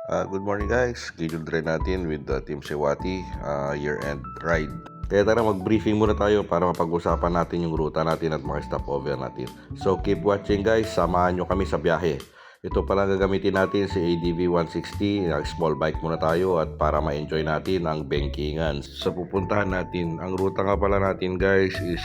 Good morning guys, scheduled ride natin with Team Sewati, year-end ride. Kaya tara mag-briefing muna tayo para mapag-usapan natin yung ruta natin at mga stopover natin. So keep watching guys, samahan nyo kami sa biyahe. Ito pala gagamitin natin si ADV 160, small bike muna tayo at para ma-enjoy natin ang Benkingan. Sa pupuntahan natin, ang ruta nga pala natin guys is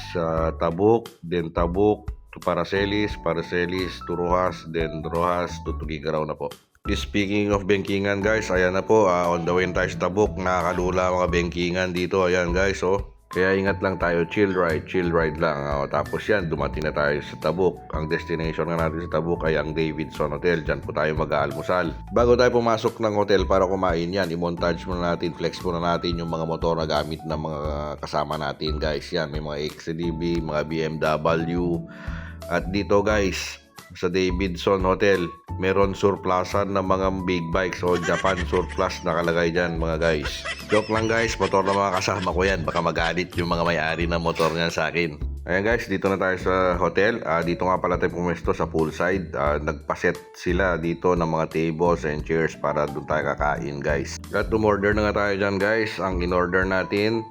Tabuk, then Tabuk to Paracelis, Paracelis to Rojas, then Rojas to Tugigaraw na po. Speaking of Benkingan guys, ayan na po, on the way tayo sa Tabuk. Nakakalula mga Benkingan dito, ayan guys, oh. Kaya ingat lang tayo, chill ride lang. Tapos yan, dumating na tayo sa Tabuk. Ang destination nga natin sa Tabuk ay ang Davidson Hotel. Diyan po tayo mag-aalmusal. Bago tayo pumasok ng hotel para kumain yan, i-montage muna natin, flex muna natin yung mga motor na gamit ng mga kasama natin guys. Yan, may mga XCDB, mga BMW. At dito guys, sa Davidson Hotel, meron surplusan ng mga big bikes o Japan surplus nakalagay dyan mga guys. Joke lang guys, motor ng mga kasama ko yan. Baka magalit yung mga may-ari ng motor niyan sa akin. Ayan guys, dito na tayo sa hotel. Dito nga pala tayo pumesto sa poolside. Nagpaset sila dito ng mga tables and chairs para doon tayo kakain guys. At umorder na nga tayo dyan guys. Ang in-order natin,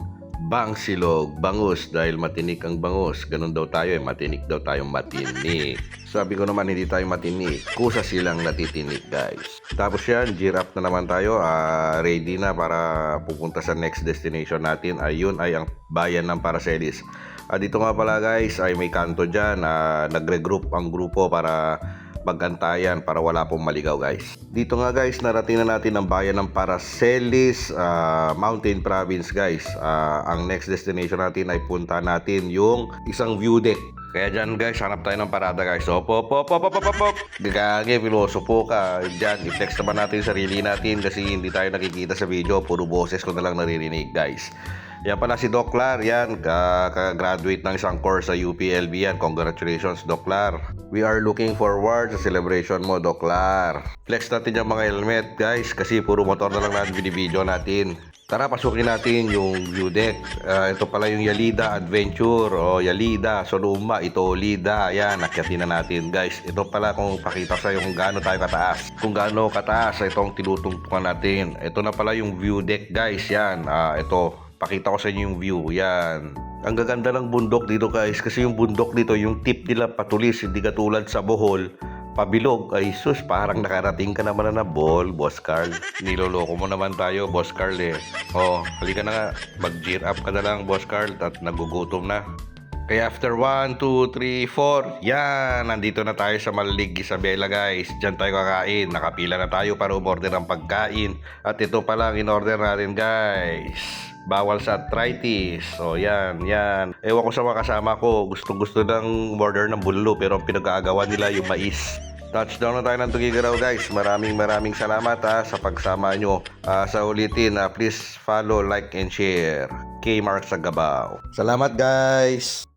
bangsilog, bangus, dahil matinik ang bangus. Ganun daw tayo matinik daw tayong matinik. Sabi ko naman hindi tayo matinik, kusa silang natitinik guys. Tapos yan, gear up na naman tayo, ready na para pupunta sa next destination natin. Ayun ay ang bayan ng Paracelis. Dito nga pala guys ay may kanto dyan, nagre-group ang grupo para magantayan para wala pong maligaw guys. Dito nga guys, narating na natin ang bayan ng Paracelis, Mountain Province guys. Ang next destination natin ay punta natin yung isang view deck. Kaya dyan guys, hanap tayo ng parada guys. Op. Gagagi, pilosopo ka. Dyan, i-flex naman natin sarili natin kasi hindi tayo nakikita sa video. Puro boses ko na lang naririnig guys. Yan pala si Doc Lar, yan, kaka-graduate ng isang course sa UPLB yan. Congratulations Doc Lar. We are looking forward sa celebration mo Doc Lar. Flex natin yung mga helmet guys kasi puro motor na lang natin video natin. Tara, pasukin natin yung view deck. Ito pala yung Yalida Adventure o Yalida Sonoma, ito Lida. Ayan, nakyatin na natin guys. Ito pala kung pakita sa kung gaano tayo kataas. Kung gaano kataas itong tinutungtungan natin. Ito na pala yung view deck guys. Yan, ito. Pakita ko sa inyo yung view. Yan. Ang gaganda ng bundok dito guys. Kasi yung bundok dito, yung tip nila patulis. Hindi katulad sa Bohol. Pabilog, ay sus, parang nakarating ka naman na ball, Boss Carl. Niloloko mo naman tayo, Boss Carl eh. Halika na nga, mag-gear up ka na lang, Boss Carl, at nagugutom na. Kaya after 1, 2, 3, 4, yan, nandito na tayo sa Malalig, Isabela guys. Diyan tayo kakain, nakapila na tayo para umorder ng pagkain. At ito pa lang in-order natin guys. Bawal sa arthritis. So yan. Ewan ko sa mga kasama ko, gustong-gusto ng order ng bulalo pero ang pinag-aagawan nila yung mais. Touchdown na tayo ng Tugigaraw guys. Maraming salamat sa pagsama nyo. Sa ulitin, please follow, like, and share. K. Mark Sagabao. Salamat guys!